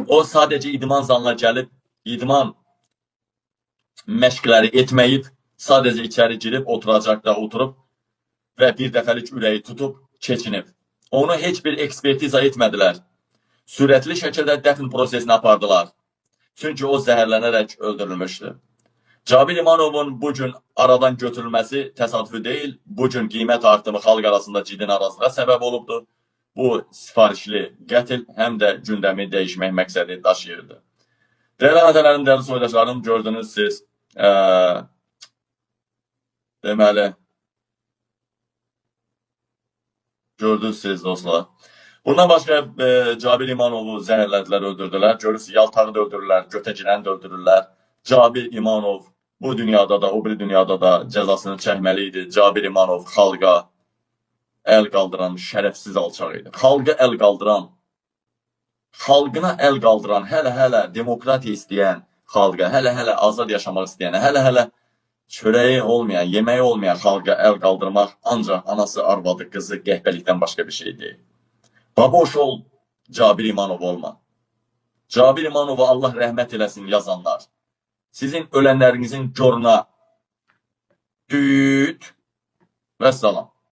O sadəcə idman zalına gəlib, idman məşqləri etməyib, sadəcə içəri girib, oturacaqda oturub və bir dəfəlik ürəyi tutub, keçinib. Onu heç bir ekspertiza etmədilər. Sürətli şəkildə dəfn prosesini apardılar. Çünki o zəhərlənərək öldürülmüşdü. Cabir İmanovun bugün aradan götürülməsi təsadüfi deyil. Bugün qiymət artımı xalq arasında ciddi narazılığa səbəb olubdur. Bu sifarişli qətl həm də gündəmi dəyişmək məqsədi daşıyırdı. Dəyərli anətələrim, dəyərli soydaşlarım, gördünüz siz. Deməli, gördünüz siz dostlar. Bundan başqa Cabir İmanovu zəhərlədilər, öldürdülər. Görürsünüz, Yaltağı da öldürürlər, Götəgirəni də öldürürlər. Cabir İmanov bu dünyada da, o biri dünyada da cəzasını çəkməli idi. Cabir İmanov xalqa əl qaldıran şərəfsiz alçaq idi. Xalqa əl qaldıran, xalqına əl qaldıran, hələ-hələ demokratiya istəyən xalqa, hələ-hələ azad yaşamaq istəyən, hələ-hələ çörəyi olmayan, yeməyi olmayan xalqa əl qaldırmaq ancaq anası, arvadı, qızı, qəhbəlikdən başqa bir şey deyil. Baboş ol, Cabir İmanov olma. Cabir İmanovu Allah rəhmət eləsin yazanlar. Sizin ölənlərinizin coruna düt və salam.